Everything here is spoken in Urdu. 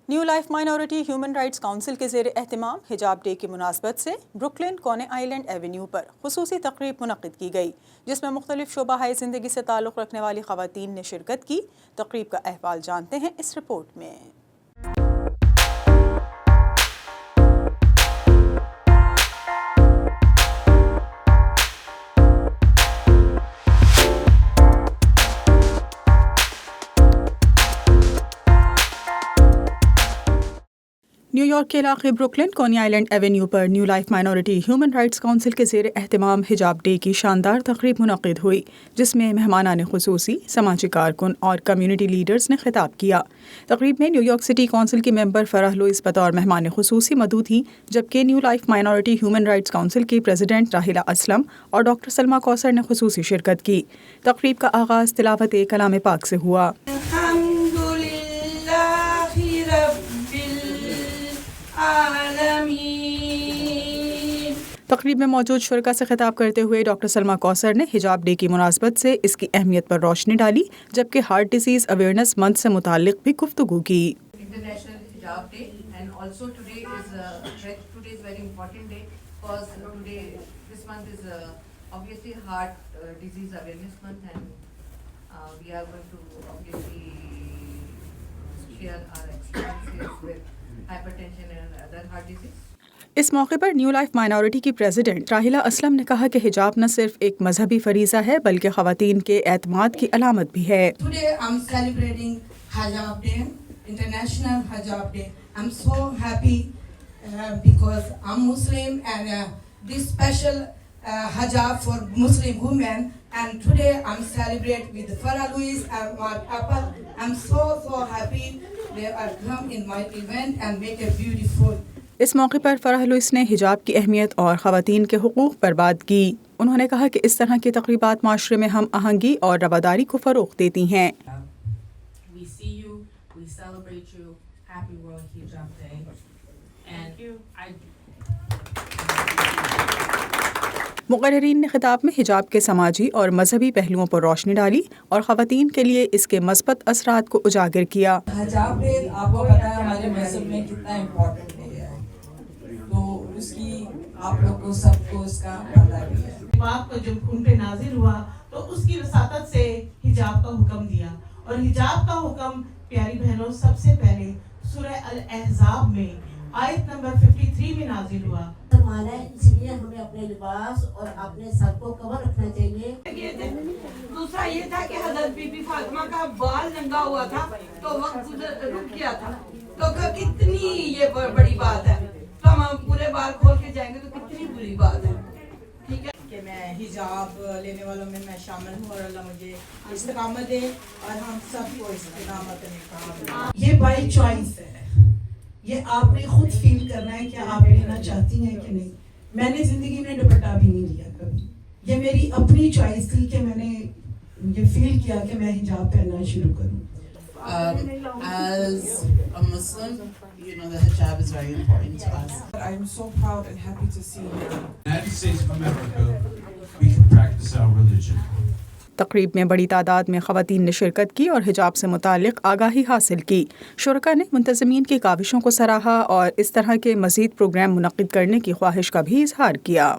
New Life Minority Human Rights Council کے زیر اہتمام حجاب ڈے کی مناسبت سے بروکلن کونے آئیلینڈ ایونیو پر خصوصی تقریب منعقد کی گئی، جس میں مختلف شعبہ زندگی سے تعلق رکھنے والی خواتین نے شرکت کی۔ تقریب کا احوال جانتے ہیں اس رپورٹ میں۔ نیو یارک کے علاقے بروکلن کونی آئیلینڈ ایونیو پر New Life Minority Human Rights Council کے زیر اہتمام حجاب ڈے کی شاندار تقریب منعقد ہوئی، جس میں مہمانان خصوصی، سماجی کارکن اور کمیونٹی لیڈرز نے خطاب کیا۔ تقریب میں نیو یارک سٹی کونسل کی ممبر فرح لوئس بطور مہمان خصوصی مدعو تھیں، جبکہ new Life Minority Human Rights council کی پریزیڈنٹ راحیلہ اسلم اور ڈاکٹر سلمیٰ کوثر نے خصوصی شرکت کی۔ تقریب کا آغاز تلاوت کلام پاک سے ہوا۔ تقریب میں موجود شرکاء سے خطاب کرتے ہوئے ڈاکٹر سلمیٰ کوثر نے حجاب ڈے کی مناسبت سے اس کی اہمیت پر روشنی ڈالی، جبکہ ہارٹ ڈیزیز اویئرنیس منتھ سے متعلق بھی گفتگو کی۔ International Hijab Day, and also today is very important day because this month is obviously heart disease awareness month, and we are going to obviously share our experiences with hypertension and other heart disease. اس موقع پر نیو لائف مائنورٹی کی پریزیڈنٹ راحیلہ اسلم نے کہا کہ حجاب نہ صرف ایک مذہبی فریضہ ہے بلکہ خواتین کے اعتماد کی علامت بھی ہے۔ Today I'm celebrating Hijab Day, International Hijab Day. I'm so happy because I'm Muslim, and this special hijab for Muslim women, and today I'm celebrating with Farah Louis and Mark Apple. I'm so happy they are come in my event and make it beautiful. اس موقع پر فرح لوئس نے حجاب کی اہمیت اور خواتین کے حقوق پر بات کی۔ انہوں نے کہا کہ اس طرح کی تقریبات معاشرے میں ہم آہنگی اور رواداری کو فروغ دیتی ہیں۔ We see you, we celebrate you. Happy World Hijab Day. And مقررین نے خطاب میں حجاب کے سماجی اور مذہبی پہلوؤں پر روشنی ڈالی اور خواتین کے لیے اس کے مثبت اثرات کو اجاگر کیا۔ حجاب ڈے آپ کو پتہ ہے ہمارے مذہب میں کتنا امپورٹنٹ ڈے ہے، تو اس کی آپ لوگ کو سب کو اس کا پتہ بھی ہے۔ باپ کا جب ان پہ نازل ہوا تو اس کی وساطت سے حجاب کا حکم دیا، اور حجاب کا حکم پیاری بہنوں سب سے پہلے سورہ الاحزاب میں آیت نمبر 53 میں نازل ہوا۔ مانا ہے، اس لیے ہمیں اپنے لباس اور اپنے سر کو کور رکھنا چاہیے۔ دوسرا یہ تھا کہ حضرت بی بی فاطمہ کا بال ننگا ہوا تھا تو وقت رک گیا تھا، تو کتنی یہ بڑی بات ہے، تو ہم پورے بال کھول کے جائیں گے تو کتنی بری بات ہے، ٹھیک ہے کہ میں حجاب لینے والوں میں شامل ہوں، اور اللہ مجھے استقامت دے اور ہم سب کو استقامت دے۔ یہ بائی چوائس ہے، یہ آپ نے خود فیل کرنا ہے کہ آپ لینا چاہتی ہیں کہ نہیں۔ میں نے زندگی میں دوپٹہ بھی نہیں لیا کبھی، یہ میری اپنی چوائس تھی کہ میں نے یہ فیل کیا کہ میں حجاب پہننا شروع کروں۔ As a Muslim, you know the hijab is very important to us. I am so proud and happy to see here. United States of America, we can practice our religion. تقریب میں بڑی تعداد میں خواتین نے شرکت کی اور حجاب سے متعلق آگاہی حاصل کی۔ شرکاء نے منتظمین کی کاوشوں کو سراہا اور اس طرح کے مزید پروگرام منعقد کرنے کی خواہش کا بھی اظہار کیا۔